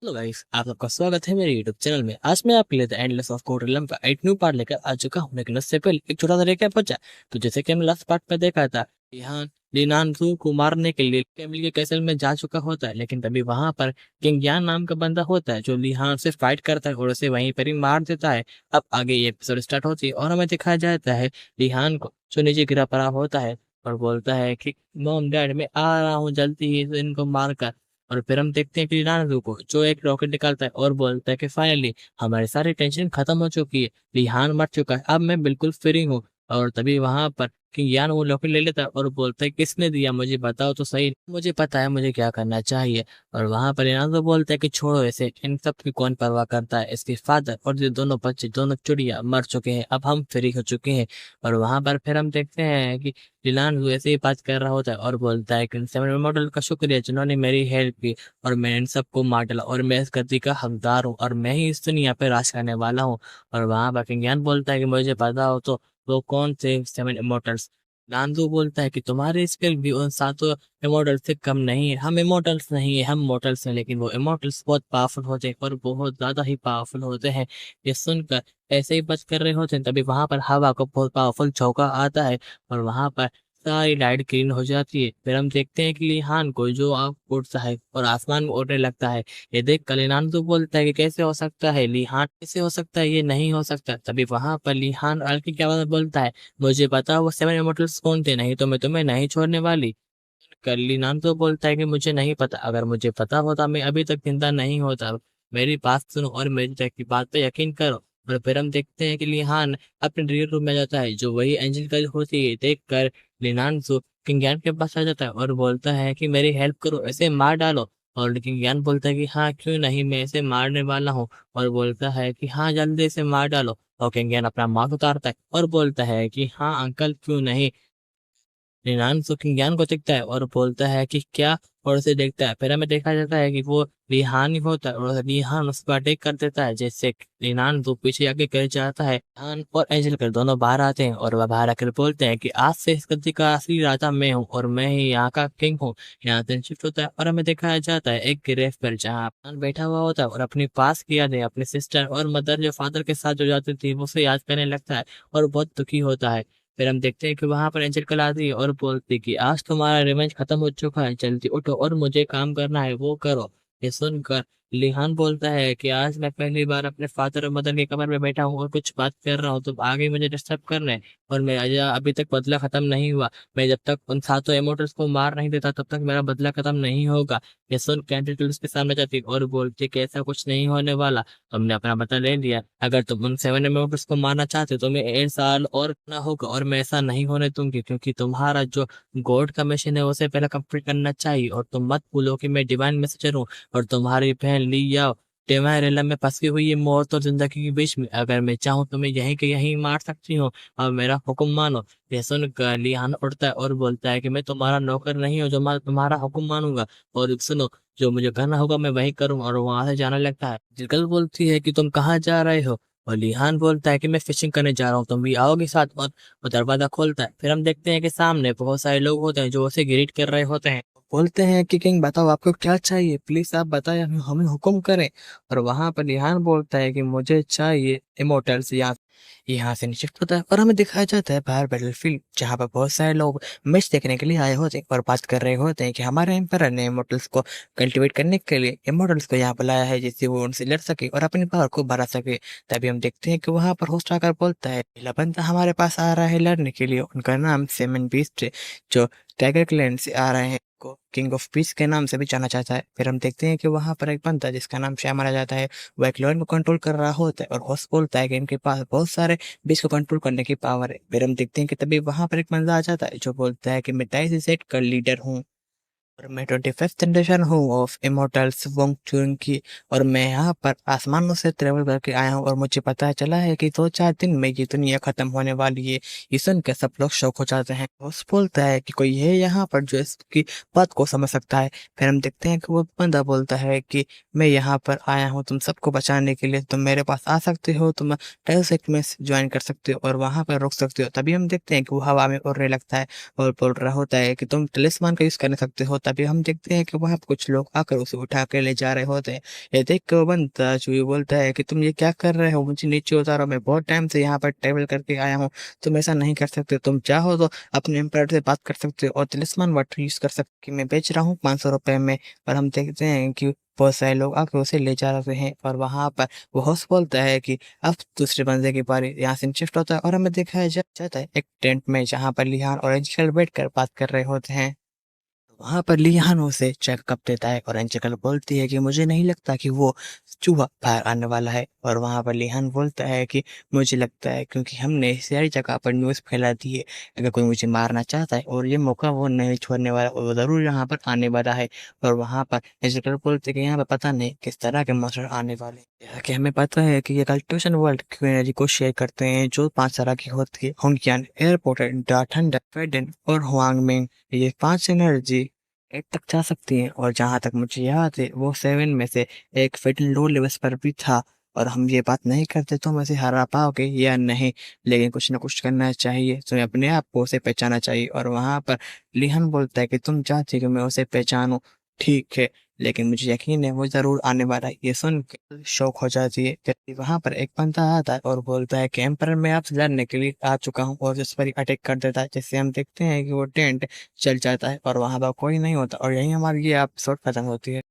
Hello guys, आप सबका स्वागत है मेरे यूट्यूब चैनल में। आज मैं आपके लिए द एंडलेस ऑफ कोडरलम का एक न्यू पार्ट लेकर आ चुका हूँ। लेकिन उससे पहले एक छोटा सा रेकैप बचा। तो जैसे कि हमने लास्ट पार्ट में देखा था, यहाँ लिनानजू को मारने के लिए कैमिल के कैसल में जा चुका होता है। लेकिन तभी वहां पर किंग यान नाम का बंदा होता है जो लिहान से फाइट करता है और उसे वहीं पर ही मार देता है। अब आगे ये एपिसोड स्टार्ट होती है और हमें दिखाया जाता है लिहान को जो नीचे गिरा पड़ा होता है और बोलता है कि मॉम डैड मैं आ रहा हूँ जल्दी ही इनको मार कर। और फिर हम देखते हैं कि लिनानजू को जो एक रॉकेट निकालता है और बोलता है कि फाइनली हमारी सारी टेंशन खत्म हो चुकी है, लिहान मर चुका है, अब मैं बिल्कुल फ्री हूँ। और तभी वहां पर कि यान वो रॉकेट ले लेता है और बोलता है किसने दिया, मुझे बताओ तो सही, मुझे पता है मुझे क्या करना चाहिए। और वहां पर लिनानजू बोलता है कि छोड़ो ऐसे, इन सब की कौन परवाह करता है, इसके फादर और ये दोनों बच्चे दोनों चिड़िया मर चुके हैं, अब हम फ्री हो चुके हैं। और वहां पर फिर हम देखते हैं कि लिनानजू ऐसे ही बात कर रहा होता है और बोलता है कि सेवन मॉडल का शुक्रिया जिन्होंने मेरी हेल्प की और मैं इन सबको मार डाला और मैं इस गद्दी का हकदार हूँ और मैं ही इस दुनिया पे राज करने वाला हूँ। और वहां पर ज्ञान बोलता है कि मुझे पता हो तो वो कौन थे सेवन इमोटल्स। नांदू बोलता है कि तुम्हारे स्किल भी उन सातों इमोटल्स से कम नहीं है, हम इमोटल्स नहीं है, हम मोटल्स हैं, लेकिन वो इमोटल्स बहुत पावरफुल होते हैं और बहुत ज्यादा ही पावरफुल होते हैं। ये सुनकर ऐसे ही बच कर रहे होते हैं तभी वहां पर हवा को बहुत पावरफुल झोंका आता है और वहां पर सारी लाइट ग्रीन हो जाती है। फिर हम देखते हैं कि लिहान को जो आग उड़ता है और आसमान में उड़ने लगता है। ये देख कर लिहान तो बोलता है कि कैसे हो सकता है लिहान, कैसे हो सकता है, ये नहीं हो सकता। तभी वहां पर लिहान हल्की की आवाज में बोलता है मुझे पता वो सेवन इमोर्टल्स कौन थे, नहीं तो मैं तुम्हें नहीं छोड़ने वाली। कर लिहान तो बोलता है कि मुझे नहीं पता, अगर मुझे पता होता मैं अभी तक जिंदा नहीं होता। मेरी बात सुनो और मेरी की बात पे यकीन करो। और फिर हम देखते हैं कि लिहान अपने ड्रीम रूम में जाता है जो वही एंजल गर्ल होती है। देख कर लिनांसो किंग ज्ञान के पास आ जाता है और बोलता है कि मेरी हेल्प करो, ऐसे मार डालो। और किंग ज्ञान बोलता है कि हाँ क्यों नहीं, मैं इसे मारने वाला हूँ। और बोलता है कि हाँ जल्दी से मार डालो। और किंग ज्ञान अपना मास्क उतारता है और बोलता है कि हाँ अंकल क्यों नहीं। रिहान किंग ज्ञान को देखता है और बोलता है कि क्या, और उसे देखता है। फिर हमें देखा जाता है कि वो रिहान ही होता है और रिहान उस पर अटैक कर देता है। जैसे रिहान तो पीछे आके गिर जाता है। रिहान और एंजल कर दोनों बाहर आते हैं और वह बाहर आकर बोलते हैं कि आज से इस गद्दी का असली राजा मैं हूँ और मैं ही यहाँ का किंग हूँ। यहाँ से शिफ्ट होता है और हमें दिखाया जाता है एक गिरेफ पर जहाँ रिहान बैठा हुआ होता है और अपनी पास की यादें अपने सिस्टर और मदर जो फादर के साथ जो जाती थी उसे याद करने लगता है और बहुत दुखी होता है। फिर हम देखते हैं कि वहां पर एंजल कल आती है और बोलती है कि आज तुम्हारा रिवेंज खत्म हो चुका है, जल्दी उठो और मुझे काम करना है वो करो। ये सुनकर लिहान बोलता है कि आज मैं पहली बार अपने फादर और मदर के कमर में बैठा हूँ और कुछ बात कर रहा हूँ, तो आगे मुझे डिस्टर्ब कर रहे हैं और मैं अभी तक बदला खत्म नहीं हुआ। मैं जब तक उन सातों इमोटल्स को मार नहीं देता तब तक मेरा बदला खत्म नहीं होगा। ये सुन कैंडिल उसके सामने जाती और बोलती है कि ऐसा कुछ नहीं होने वाला, तुमने अपना बदला ले लिया, अगर तुम उन सेवन इमोटल्स को मारना चाहते हो तो मैं 1 साल और ना होगा और मैं ऐसा नहीं होने दूंगी, क्योंकि तुम्हारा जो गॉड का मिशन है उसे पहले कंप्लीट करना चाहिए। और तुम मत भूलो कि मैं डिवाइन मैसेजर हूँ और तुम्हारी बहन लिया डिवाइन रेलम में फंसी हुई है मौत और जिंदगी के बीच में, अगर मैं चाहूँ तो मैं यहीं के यहीं मार सकती हूँ, और मेरा हुक्म मानो। यह सुनकर लिहान उठता है और बोलता है कि मैं तुम्हारा नौकर नहीं हूँ जो मैं तुम्हारा हुक्म मानूंगा, और सुनो जो मुझे करना होगा मैं वही करूँ। और वहां से जाने लगता है। जिगल बोलती है कि तुम कहाँ जा रहे हो, और लिहान बोलता है कि मैं फिशिंग करने जा रहा हूँ, तुम भी आओगे साथ। और वो दरवाजा खोलता है। फिर हम देखते हैं कि सामने बहुत सारे लोग होते हैं जो उसे ग्रीट कर रहे होते हैं। बोलते हैं कि किंग बताओ आपको क्या चाहिए, प्लीज आप बताएं, हमें हमें हुक्म करें। और वहां पर लिहान बोलता है कि मुझे चाहिए इमोटल्स। यहाँ से शिफ्ट होता है और हमें दिखाया जाता है बाहर बैटलफील्ड जहाँ पर बहुत सारे लोग मैच देखने के लिए आए होते हैं और बात कर रहे होते हैं कि हमारे एम्पायर ने इमोटल्स को कल्टीवेट करने के लिए इमोटल्स को यहाँ बुलाया है जिससे वो उनसे लड़ सके और अपनी पावर को बढ़ा सके। तभी हम देखते हैं कि वहां पर होस्ट आकर बोलता है पहला बंदा हमारे पास आ रहा है लड़ने के लिए, उनका नाम सेमन बीस्ट है जो टाइगर क्लैन से आ रहे हैं, को किंग ऑफ पीस के नाम से भी जाना जाता है। फिर हम देखते हैं कि वहां पर एक बंदा जिसका नाम श्याम माना जाता है वो एक लॉयन को कंट्रोल कर रहा होता है और होस्ट बोलता है कि इनके पास बहुत सारे बीस को कंट्रोल करने की पावर है। फिर हम देखते हैं कि तभी वहां पर एक बंदा आ जाता है जो बोलता है कि मैं डाइस सेट का लीडर हूँ और मैं 25th जनरेशन हूँ ऑफ इमोर्टल्स वोंग चुंग की, और मैं यहाँ पर आसमानों से ट्रेवल करके आया हूँ और मुझे पता चला है कि 2-4 दिन में ये दुनिया खत्म होने वाली है। ये सुन के सब लोग शौक हो जाते हैं। बॉस बोलता है कि कोई है यहाँ पर जो इसकी बात को समझ सकता है। फिर हम देखते हैं कि वो बंदा बोलता है कि मैं यहाँ पर आया हूँ तुम सबको बचाने के लिए, तुम मेरे पास आ सकते हो, तुम टेलसेक में ज्वाइन कर सकते हो और वहां पर रुक सकते हो। तभी हम देखते हैं कि वो हवा में उड़ने लगता है और बोल रहा होता है कि तुम टिलिस्मान का यूज कर सकते हो तभी हम देखते हैं कि वहाँ पे कुछ लोग आकर उसे उठा के ले जा रहे होते हैं। ये देख के वो बंदा चूहे बोलता है कि तुम ये क्या कर रहे हो? मुझे नीचे उतारो, मैं बहुत टाइम से यहाँ पर ट्रैवल करके आया हूँ। तुम ऐसा नहीं कर सकते। तुम चाहो तो अपने एम्पायर से बात कर सकते हो और तिलिस्मान वाटर यूज़ कर सकते कि मैं बेच रहा हूँ 500 रुपए में। और हम देखते हैं कि बहुत सारे लोग आके उसे ले जा रहे हैं और वहाँ पर वो होस्ट बोलता है कि अब दूसरे बंदे की बारी, यहाँ से शिफ्ट होता है और हमें दिखाया जाता है एक टेंट में जहाँ पर लिहान और एंजिकल बैठकर बात कर रहे होते हैं। वहाँ पर लिहान उसे चेकअप देता है और एंजिकल बोलती है कि मुझे नहीं लगता कि वो चूहा बाहर आने वाला है। और वहाँ पर लिहान बोलता है कि मुझे लगता है क्योंकि हमने सारी जगह पर न्यूज़ फैला दी है, अगर कोई मुझे मारना चाहता है और ये मौका वो नहीं छोड़ने वाला, वो ज़रूर यहाँ पर आने वाला है। और वहाँ पर एंजिकल बोलते हैं कि यहाँ पर पता नहीं किस तरह के मॉन्स्टर आने वाले हैं। जैसा कि हमें पता है कि ये कल्टिवेशन वर्ल्ड क्यू एनर्जी को शेयर करते हैं जो 5 तरह की होती है, होंगियान, एयरपोर्ट, डा थंडर, फेडेन और हुआंगमिंग। ये 5 एनर्जी 8 तक जा सकती हैं और जहाँ तक मुझे याद है वो 7 में से एक फेटल लो लेवल्स पर भी था। और हम ये बात नहीं करते तो हम ऐसे हरा पाओगे या नहीं, लेकिन कुछ ना कुछ करना चाहिए, तुम्हें अपने आप को उसे पहचाना चाहिए। और वहाँ पर लिहन बोलता है कि तुम चाहते हो कि मैं उसे पहचानूं, ठीक है, लेकिन मुझे यकीन है वो ज़रूर आने वाला है। ये सुन के शौक हो जाती है। जबकि वहाँ पर एक बंदा आता है और बोलता है कि एम्परर मैं आपसे लड़ने के लिए आ चुका हूँ और उस पर ही अटैक कर देता है, जिससे हम देखते हैं कि वो टेंट चल जाता है और वहाँ पर कोई नहीं होता और यहीं हमारी ये एपिसोड खत्म होती है।